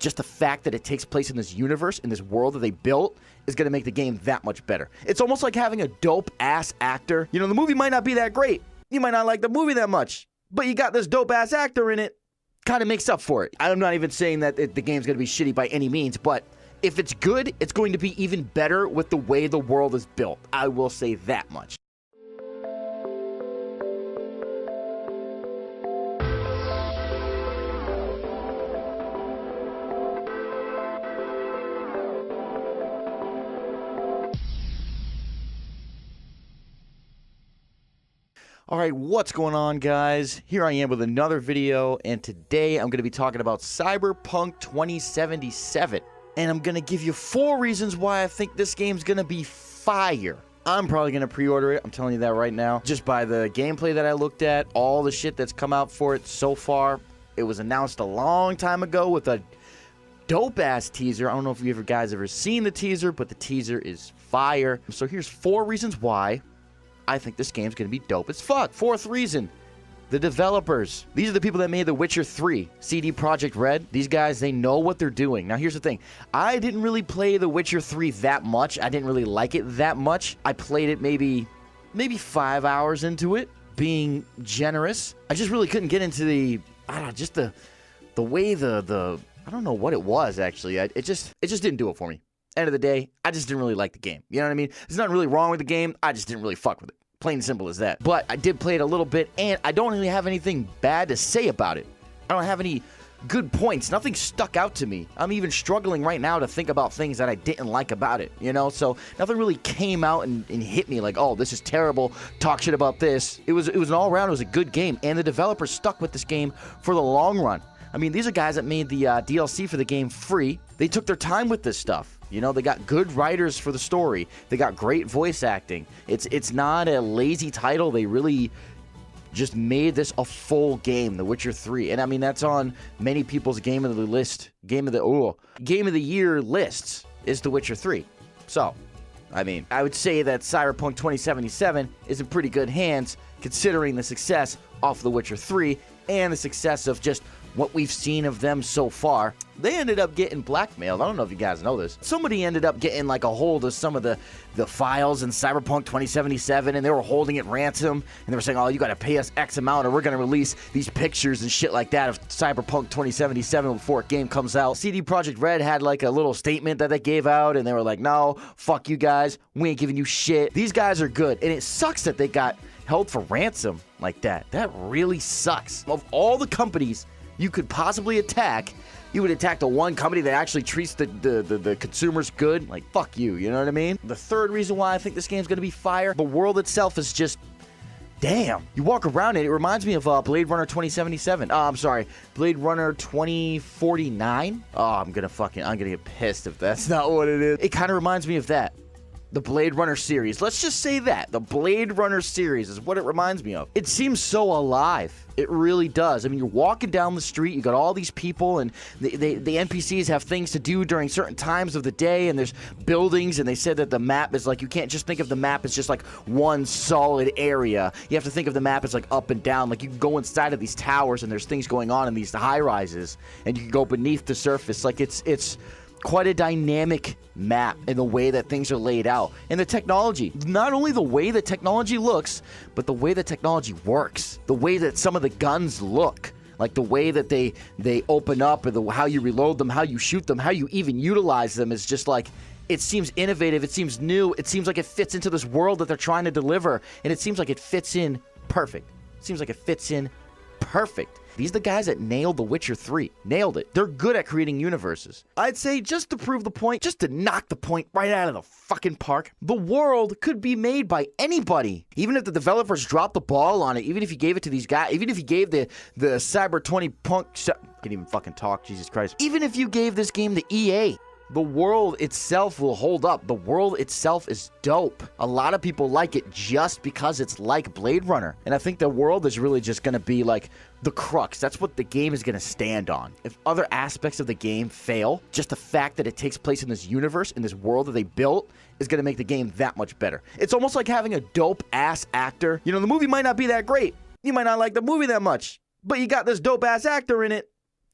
just the fact that it takes place in this universe, in this world that they built, is going to make the game that much better. It's almost like having a dope-ass actor. You know, the movie might not be that great. You might not like the movie that much, but you got this dope-ass actor in it. Kind of makes up for it. I'm not even saying that the game's going to be shitty by any means, but if it's good, it's going to be even better with the way the world is built. I will say that much. Alright, what's going on, guys? Here I am with another video, and today I'm going to be talking about Cyberpunk 2077. And I'm going to give you 4 reasons why I think this game's going to be fire. I'm probably going to pre-order it, I'm telling you that right now. Just by the gameplay that I looked at, all the shit that's come out for it so far. It was announced a long time ago with a dope-ass teaser. I don't know if you guys ever seen the teaser, but the teaser is fire. So here's 4 reasons why I think this game's going to be dope as fuck. 4th reason, the developers. These are the people that made The Witcher 3, CD Projekt Red. These guys, they know what they're doing. Now, here's the thing. I didn't really play The Witcher 3 that much. I didn't really like it that much. I played it maybe 5 hours into it, being generous. I just really couldn't get into the, I don't know, just the way the I don't know what it was, actually. It just didn't do it for me. End of the day, I just didn't really like the game. You know what I mean? There's nothing really wrong with the game. I just didn't really fuck with it. Plain and simple as that. But I did play it a little bit, and I don't really have anything bad to say about it. I don't have any good points. Nothing stuck out to me. I'm even struggling right now to think about things that I didn't like about it, you know? So nothing really came out and hit me like, oh, this is terrible. Talk shit about this. It was an all-around, it was a good game, and the developers stuck with this game for the long run. I mean, these are guys that made the DLC for the game free. They took their time with this stuff. You know, they got good writers for the story. They got great voice acting. It's not a lazy title. They really just made this a full game, The Witcher 3. And I mean, that's on many people's game of the year lists is The Witcher 3. So, I mean, I would say that Cyberpunk 2077 is in pretty good hands considering the success of The Witcher 3 and the success of just what we've seen of them so far. They ended up getting blackmailed. I don't know if you guys know this. Somebody ended up getting like a hold of some of the files in Cyberpunk 2077, and they were holding it ransom, and they were saying, oh, you gotta pay us X amount or we're gonna release these pictures and shit like that of Cyberpunk 2077 before a game comes out. CD Projekt Red had like a little statement that they gave out, and they were like, no, fuck you guys, we ain't giving you shit. These guys are good, and it sucks that they got held for ransom like that. That really sucks. Of all the companies you could possibly attack, you would attack the one company that actually treats the consumers good. Like, fuck you, you know what I mean? The 3rd reason why I think this game's gonna be fire, the world itself is just, damn. You walk around it reminds me of Blade Runner 2077. Oh, I'm sorry, Blade Runner 2049? Oh, I'm gonna get pissed if that's not what it is. It kind of reminds me of that. The Blade Runner series. Let's just say that. The Blade Runner series is what it reminds me of. It seems so alive. It really does. I mean, you're walking down the street, you got all these people, and the NPCs have things to do during certain times of the day, and there's buildings, and they said that the map is like, you can't just think of the map as just like one solid area. You have to think of the map as like up and down. Like, you can go inside of these towers, and there's things going on in these high-rises, and you can go beneath the surface. Like, it's quite a dynamic map in the way that things are laid out. And the technology, not only the way the technology looks, but the way the technology works. The way that some of the guns look. Like the way that they open up, or how you reload them, how you shoot them, how you even utilize them is just like, it seems innovative, it seems new, it seems like it fits into this world that they're trying to deliver, and it seems like it fits in perfect. It seems like it fits in perfect. These are the guys that nailed The Witcher 3. Nailed it. They're good at creating universes. I'd say, just to prove the point, just to knock the point right out of the fucking park, the world could be made by anybody. Even if the developers dropped the ball on it, even if you gave it to these guys, even if you gave the Cyberpunk, can't even fucking talk, Jesus Christ. Even if you gave this game to EA, the world itself will hold up. The world itself is dope. A lot of people like it just because it's like Blade Runner. And I think the world is really just going to be like the crux. That's what the game is going to stand on. If other aspects of the game fail, just the fact that it takes place in this universe, in this world that they built, is going to make the game that much better. It's almost like having a dope-ass actor. You know, the movie might not be that great. You might not like the movie that much, but you got this dope-ass actor in it.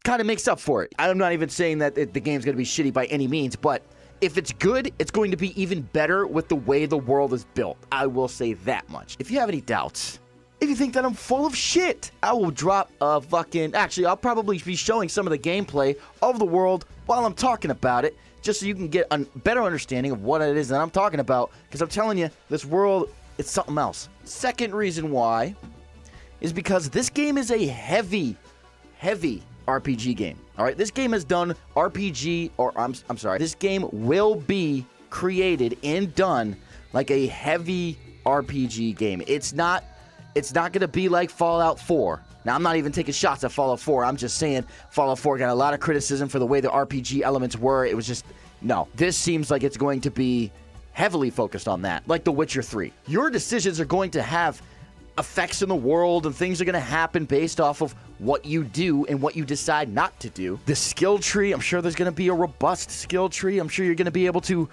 kind of makes up for it. I'm not even saying that the game's going to be shitty by any means, but if it's good, it's going to be even better with the way the world is built. I will say that much. If you have any doubts, if you think that I'm full of shit, I will drop a fucking... Actually, I'll probably be showing some of the gameplay of the world while I'm talking about it, just so you can get a better understanding of what it is that I'm talking about, because I'm telling you, this world, it's something else. Second reason why is because this game is a heavy RPG game. All right, this game has done RPG, or I'm sorry, this game will be created and done like a heavy RPG game. It's not going to be like Fallout 4. Now, I'm not even taking shots at Fallout 4. I'm just saying Fallout 4 got a lot of criticism for the way the RPG elements were. It was just, no. This seems like it's going to be heavily focused on that, like The Witcher 3. Your decisions are going to have effects in the world, and things are going to happen based off of what you do and what you decide not to do. The skill tree, I'm sure there's going to be a robust skill tree. I'm sure you're going to be able to,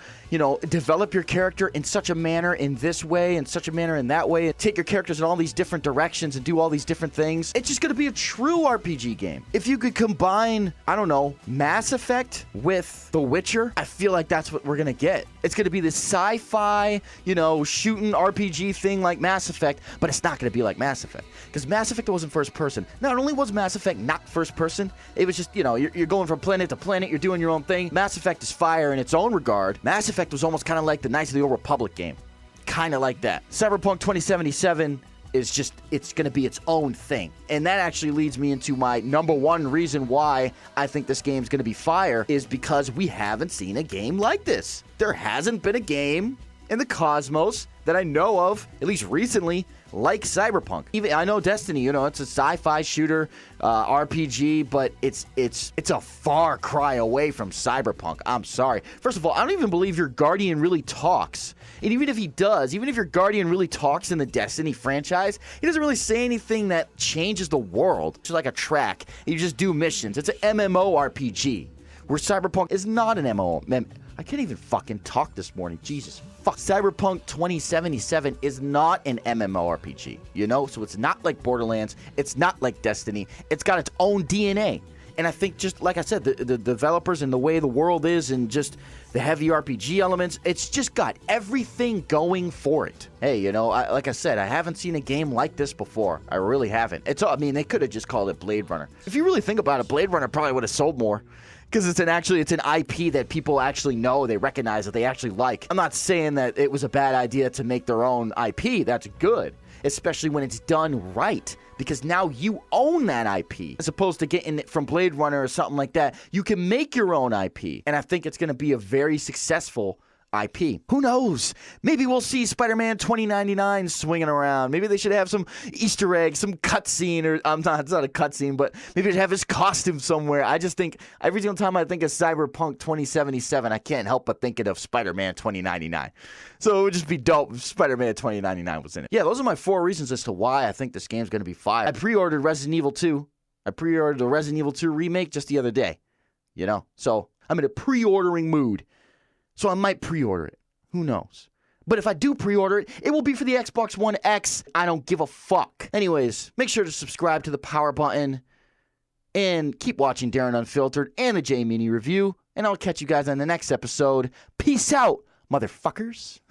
develop your character in such a manner in this way, and such a manner in that way, and take your characters in all these different directions and do all these different things. It's just going to be a true RPG game. If you could combine, I don't know, Mass Effect with The Witcher, I feel like that's what we're going to get. It's going to be this sci-fi, shooting RPG thing like Mass Effect, but it's not going to be like Mass Effect, because Mass Effect wasn't first person. Not only was Mass Effect not first person, it was just, you're going from planet to planet, you're doing your own thing. Mass Effect is fire in its own regard. Mass Effect was almost kind of like the Knights of the Old Republic game. Kind of like that. Cyberpunk 2077 is just, it's going to be its own thing. And that actually leads me into my number one reason why I think this game's going to be fire, is because we haven't seen a game like this. There hasn't been a game in the cosmos that I know of, at least recently, like Cyberpunk. Even I know Destiny, it's a sci-fi shooter RPG, but it's a far cry away from Cyberpunk. I'm sorry. First of all, I don't even believe your Guardian really talks. And even if he does, even if your Guardian really talks in the Destiny franchise, he doesn't really say anything that changes the world. It's like a track. You just do missions. It's an MMORPG, where Cyberpunk is not an MMO. I can't even fucking talk this morning. Jesus fuck. Cyberpunk 2077 is not an MMORPG, So it's not like Borderlands. It's not like Destiny. It's got its own DNA. And I think, just like I said, the developers and the way the world is, and just the heavy RPG elements, it's just got everything going for it. Hey, like I said, I haven't seen a game like this before. I really haven't. They could have just called it Blade Runner. If you really think about it, Blade Runner probably would have sold more, because it's an IP that people actually know, they recognize, that they actually like. I'm not saying that it was a bad idea to make their own IP. That's good, especially when it's done right, because now you own that IP, as opposed to getting it from Blade Runner or something like that. You can make your own IP, and I think it's going to be a very successful IP. Who knows? Maybe we'll see Spider-Man 2099 swinging around. Maybe they should have some Easter egg, some cutscene, or it's not a cutscene, but maybe they'd have his costume somewhere. I just think every single time I think of Cyberpunk 2077, I can't help but thinking of Spider-Man 2099. So it would just be dope if Spider-Man 2099 was in it. Yeah, those are my 4 reasons as to why I think this game's going to be fire. I pre-ordered Resident Evil 2. I pre-ordered the Resident Evil 2 remake just the other day. So I'm in a pre-ordering mood. So I might pre-order it. Who knows? But if I do pre-order it, it will be for the Xbox One X. I don't give a fuck. Anyways, make sure to subscribe to the power button, and keep watching Darren Unfiltered and the J Mini Review, and I'll catch you guys on the next episode. Peace out, motherfuckers.